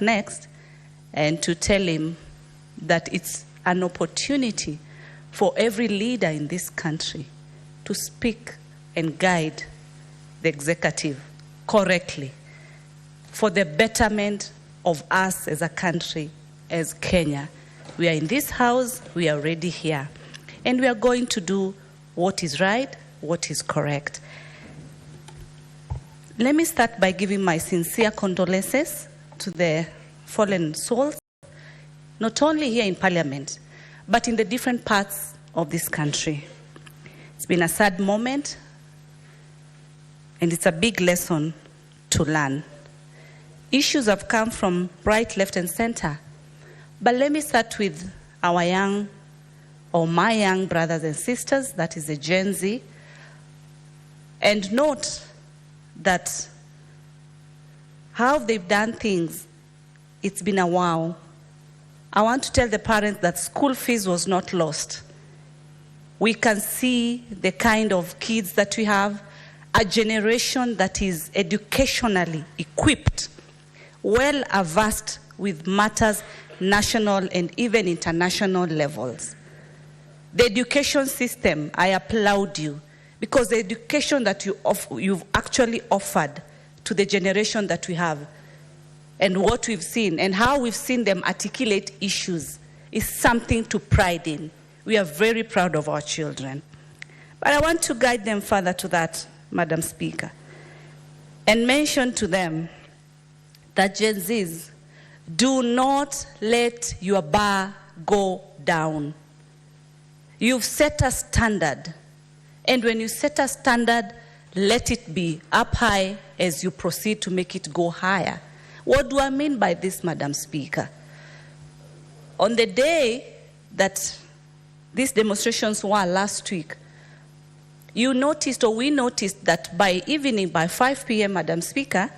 next and to tell him that it's an opportunity for every leader in this country to speak and guide the executive correctly for the betterment of us as a country, as Kenya. We are in this house, we are already here, and we are going to do what is right, what is correct. Let me start by giving my sincere condolences to the fallen souls, not only here in Parliament, but in the different parts of this country. It's been a sad moment, and it's a big lesson to learn. Issues have come from right, left, and center. But let me start with our young, or my young brothers and sisters, that is the Gen Z, and note that how they've done things, it's been a while. I want to tell the parents that school fees was not lost. We can see the kind of kids that we have, a generation that is educationally equipped, well versed with matters national and even international levels. The education system, I applaud you, because the education that you've actually offered to the generation that we have, and what we've seen, and how we've seen them articulate issues, is something to pride in. We are very proud of our children. But I want to guide them further to that, Madam Speaker, and mention to them that Gen Zs, do not let your bar go down. You've set a standard, and when you set a standard, let it be up high as you proceed to make it go higher. What do I mean by this, Madam Speaker? On the day that these demonstrations were last week, you noticed, or we noticed, that by evening, by 5 p.m., Madam Speaker,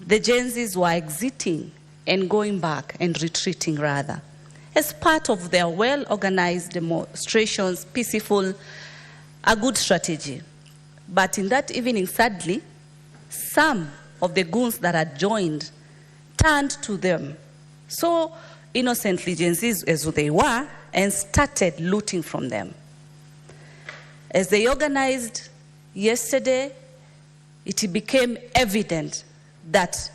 the Gen Zs were exiting and going back and retreating rather, as part of their well-organized demonstrations, peaceful, a good strategy. But in that evening, sadly, some of the goons that had joined turned to them, so innocently, Gen Zs as they were, and started looting from them. As they organized yesterday, it became evident that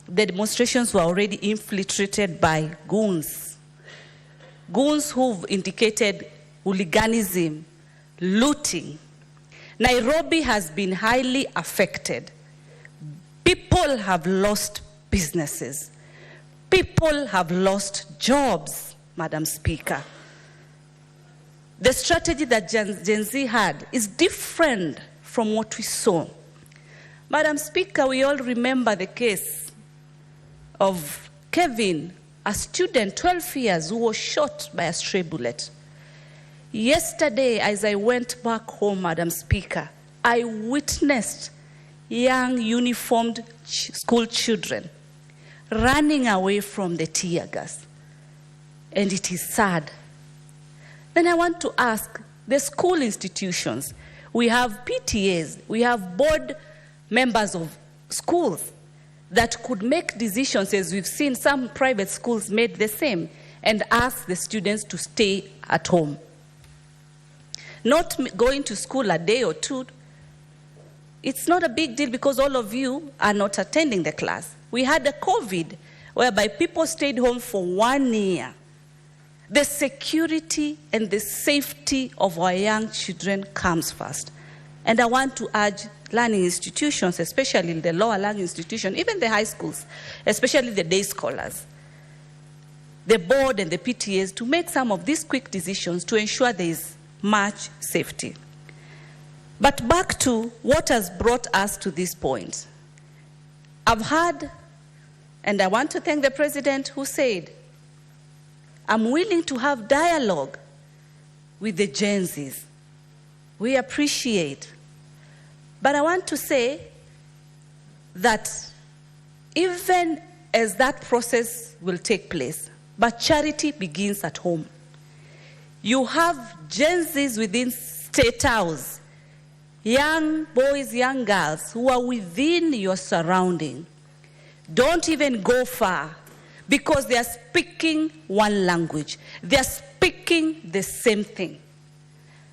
the demonstrations were already infiltrated by goons. Goons who've indicated hooliganism, looting. Nairobi has been highly affected. People have lost businesses. People have lost jobs, Madam Speaker. The strategy that Gen Z had is different from what we saw. Madam Speaker, we all remember the case of Kevin, a student, 12 years, who was shot by a stray bullet. Yesterday, as I went back home, Madam Speaker, I witnessed young uniformed school children running away from the tear gas. And it is sad. Then I want to ask the school institutions, we have PTAs, we have board members of schools that could make decisions, as we've seen some private schools made the same, and ask the students to stay at home. Not going to school a day or two, it's not a big deal because all of you are not attending the class. We had a COVID whereby people stayed home for 1 year. The security and the safety of our young children comes first. And I want to urge learning institutions, especially the lower learning institutions, even the high schools, especially the day scholars, the board and the PTAs, to make some of these quick decisions to ensure there is much safety. But back to what has brought us to this point. I've heard, and I want to thank the President who said, I'm willing to have dialogue with the Gen Zs. We appreciate. But I want to say that even as that process will take place, but charity begins at home. You have Gen Zs within State House, young boys, young girls who are within your surrounding. Don't even go far, because they are speaking one language. They are speaking the same thing.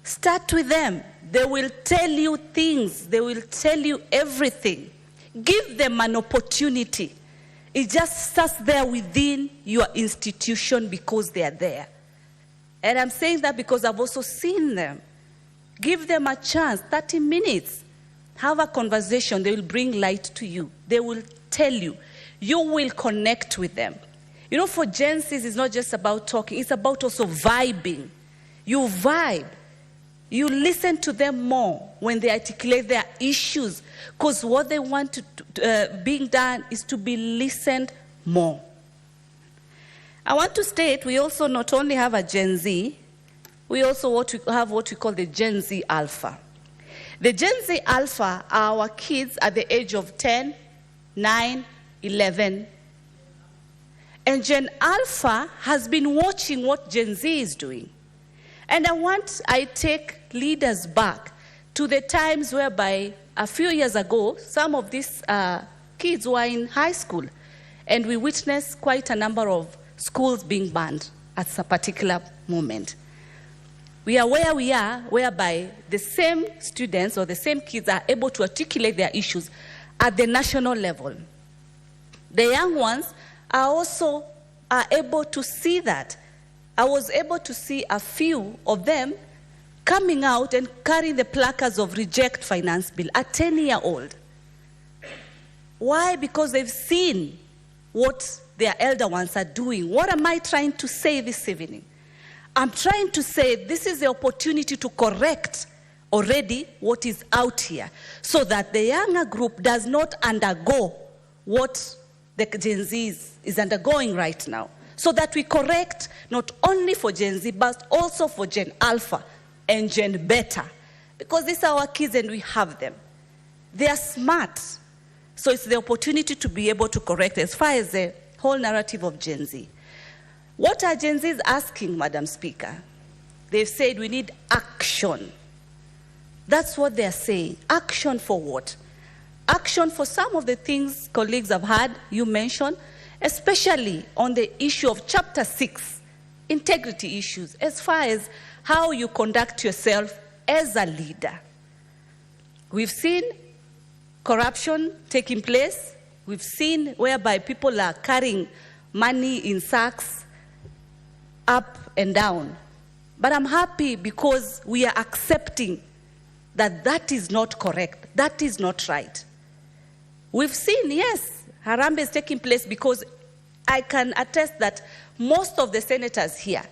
Start with them. They will tell you things. They will tell you everything. Give them an opportunity. It just starts there within your institution because they are there. And I'm saying that because I've also seen them. Give them a chance, 30 minutes. Have a conversation. They will bring light to you. They will tell you. You will connect with them. You know, for Gen Zs, it's not just about talking. It's about also vibing. You vibe. You listen to them more when they articulate their issues, because what they want to being done is to be listened more. I want to state we also not only have a Gen Z, we also have what we call the Gen Z Alpha. The Gen Z Alpha are our kids at the age of 10, 9, 11. And Gen Alpha has been watching what Gen Z is doing. And I take leaders back to the times whereby a few years ago, some of these kids were in high school, and we witnessed quite a number of schools being banned at a particular moment. We are where we are, whereby the same students or the same kids are able to articulate their issues at the national level. The young ones are also able to see that. I was able to see a few of them coming out and carrying the placards of Reject Finance Bill, a 10-year-old. Why? Because they've seen what their elder ones are doing. What am I trying to say this evening? I'm trying to say this is the opportunity to correct already what is out here, so that the younger group does not undergo what the Gen Z is undergoing right now. So that we correct not only for Gen Z, but also for Gen Alpha and Gen Beta. Because these are our kids and we have them. They are smart. So it's the opportunity to be able to correct as far as the whole narrative of Gen Z. What are Gen Zs asking, Madam Speaker? They've said we need action. That's what they're saying. Action for what? Action for some of the things colleagues have had, you mentioned, especially on the issue of Chapter 6, integrity issues, as far as how you conduct yourself as a leader. We've seen corruption taking place. We've seen whereby people are carrying money in sacks up and down. But I'm happy because we are accepting that that is not correct. That is not right. We've seen, yes, Harambee is taking place, because I can attest that most of the senators here,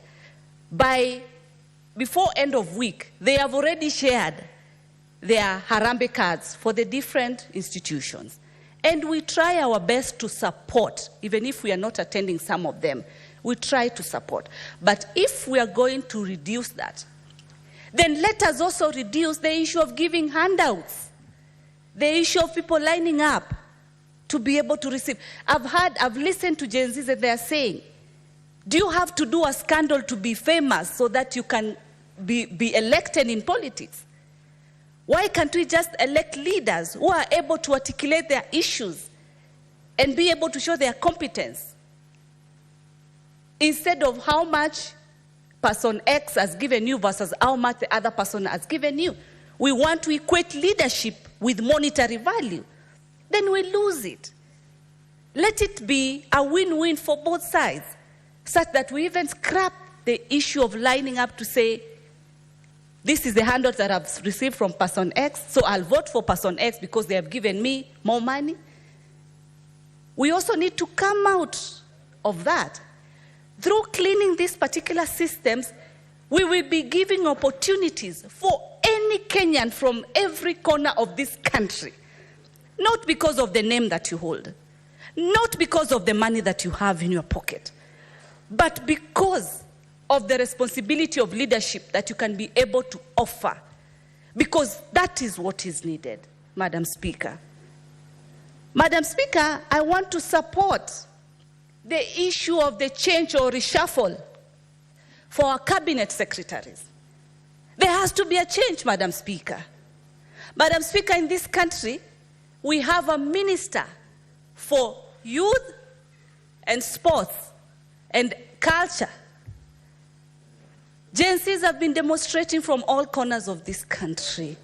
before end of week, they have already shared their Harambee cards for the different institutions. And we try our best to support, even if we are not attending some of them, we try to support. But if we are going to reduce that, then let us also reduce the issue of giving handouts, the issue of people lining up to be able to receive. I've listened to Gen Zs and they are saying, do you have to do a scandal to be famous so that you can be elected in politics? Why can't we just elect leaders who are able to articulate their issues and be able to show their competence? Instead of how much person X has given you versus how much the other person has given you. We want to equate leadership with monetary value. Then we lose it. Let it be a win-win for both sides, such that we even scrap the issue of lining up to say, this is the handout that I've received from person X, so I'll vote for person X because they have given me more money. We also need to come out of that. Through cleaning these particular systems, we will be giving opportunities for any Kenyan from every corner of this country. Not because of the name that you hold, not because of the money that you have in your pocket, but because of the responsibility of leadership that you can be able to offer. Because that is what is needed, Madam Speaker. Madam Speaker, I want to support the issue of the change or reshuffle for our cabinet secretaries. There has to be a change, Madam Speaker. Madam Speaker, in this country, we have a minister for youth and sports and culture. Gen Zs have been demonstrating from all corners of this country.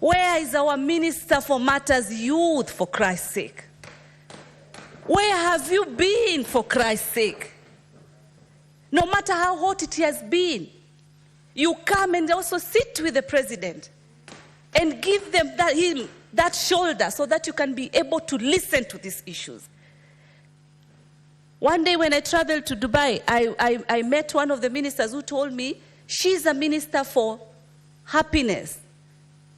Where is our Minister for Matters Youth, for Christ's sake? Where have you been, for Christ's sake? No matter how hot it has been, you come and also sit with the president and give them that shoulder so that you can be able to listen to these issues. One day when I traveled to Dubai, I met one of the ministers who told me she's a minister for happiness.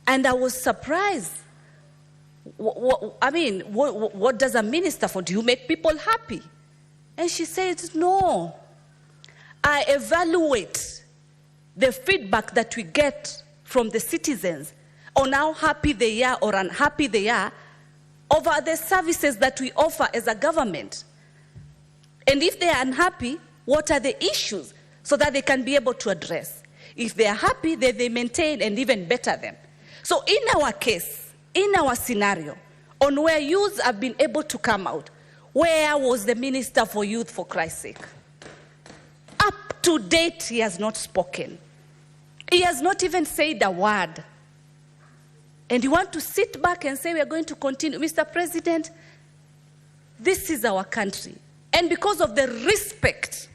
And I was surprised. What does a minister for? Do you make people happy? And she said, no. I evaluate the feedback that we get from the citizens on how happy they are or unhappy they are over the services that we offer as a government. And if they are unhappy, what are the issues so that they can be able to address? If they are happy, then they maintain and even better them. So in our case, in our scenario, on where youths have been able to come out, where was the Minister for Youth, for Christ's sake? Up to date, he has not spoken. He has not even said a word. And you want to sit back and say we are going to continue. Mr. President, this is our country. And because of the respect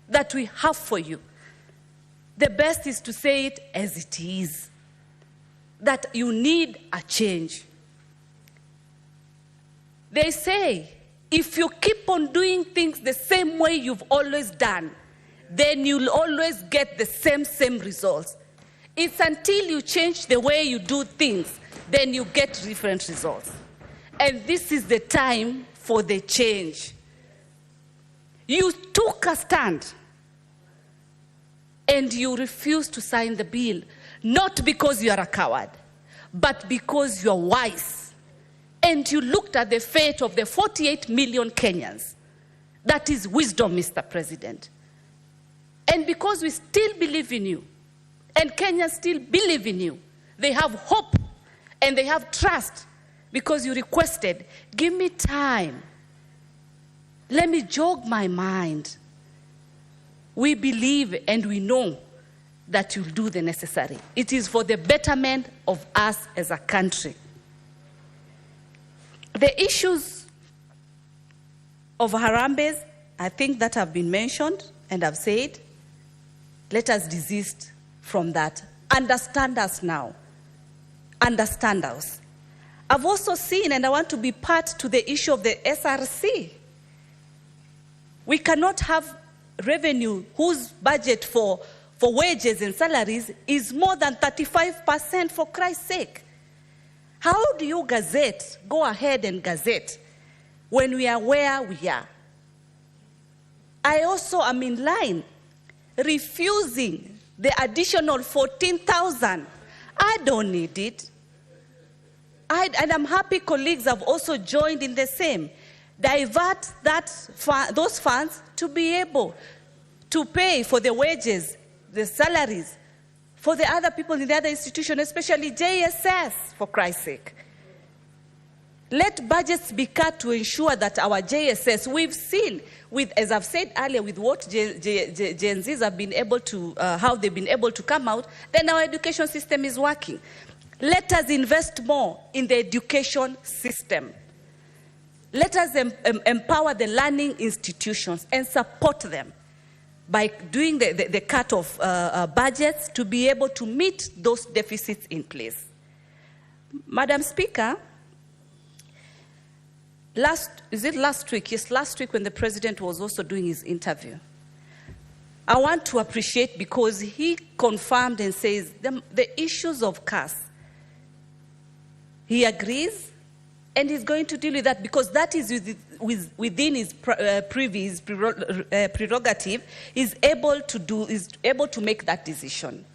that we have for you, the best is to say it as it is. That you need a change. They say, if you keep on doing things the same way you've always done, then you'll always get the same results. It's until you change the way you do things, then you get different results. And this is the time for the change. You took a stand and you refused to sign the bill, not because you are a coward, but because you are wise. And you looked at the fate of the 48 million Kenyans. That is wisdom, Mr. President. And because we still believe in you, and Kenyans still believe in you, they have hope and they have trust, because you requested, give me time. Let me jog my mind. We believe and we know that you'll do the necessary. It is for the betterment of us as a country. The issues of Harambes, I think that have been mentioned, and I've said, let us desist from that. Understand us now. Understand us. I've also seen, and I want to be part to the issue of the SRC. We cannot have revenue whose budget for wages and salaries is more than 35%, for Christ's sake. How do you go ahead and gazette when we are where we are? I also am in line refusing the additional 14,000. I don't need it. And I'm happy colleagues have also joined in the same. Divert those funds to be able to pay for the wages, the salaries, for the other people in the other institutions, especially JSS, for Christ's sake. Let budgets be cut to ensure that our JSS, we've seen, as I've said earlier, with what Gen Zs have been able to, how they've been able to come out, then our education system is working. Let us invest more in the education system. Let us empower the learning institutions and support them by doing the cut of budgets to be able to meet those deficits in place. Madam Speaker, last week? Yes, last week when the President was also doing his interview, I want to appreciate, because he confirmed and says the issues of caste, he agrees, and he's going to deal with that, because that is within his prerogative. Is able to make that decision.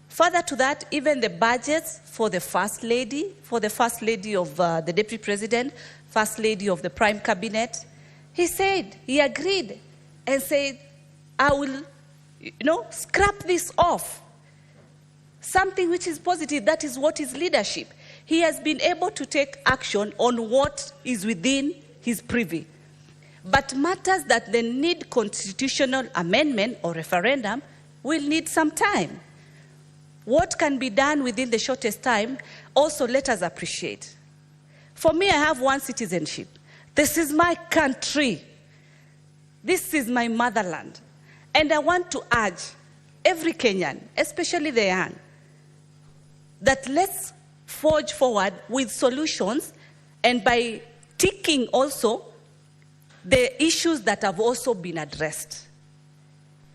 Further to that, even the budgets for the First Lady, of the Deputy President, First Lady of the Prime Cabinet, he said, he agreed and said, I will, scrap this off. Something which is positive, that is what is leadership. he has been able to take action on what is within his privy. But matters that they need constitutional amendment or referendum will need some time. What can be done within the shortest time, also let us appreciate. For me, I have one citizenship. This is my country. This is my motherland. And I want to urge every Kenyan, especially the young, that let's forge forward with solutions, and by ticking also the issues that have also been addressed.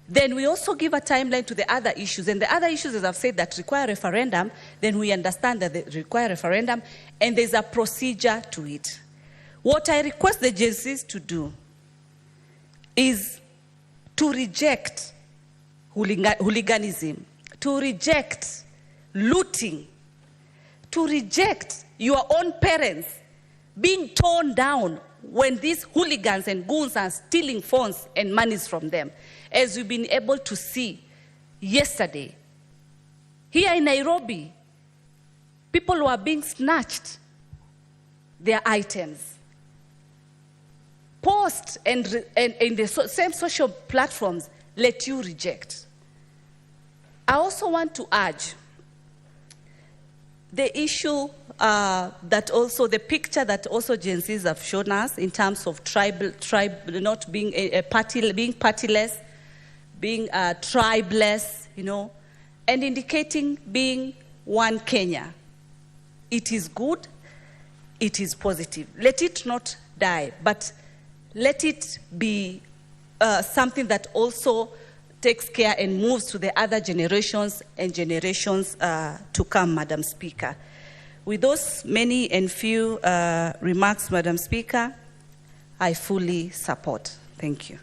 Then we also give a timeline to the other issues. And the other issues, as I've said, that require referendum, then we understand that they require referendum, and there's a procedure to it. What I request the agencies to do is to reject hooliganism, to reject looting, to reject your own parents being torn down when these hooligans and goons are stealing phones and monies from them, as we've been able to see yesterday. Here in Nairobi, people were being snatched their items. Post and in the same social platforms let you reject. I also want to urge the issue that also, the picture that also Gen Zs have shown us in terms of tribe not being being partyless, being tribeless, you know, and indicating being one Kenya. It is good, it is positive. Let it not die, but let it be something that also takes care and moves to the other generations and generations to come, Madam Speaker. With those many and few remarks, Madam Speaker, I fully support. Thank you.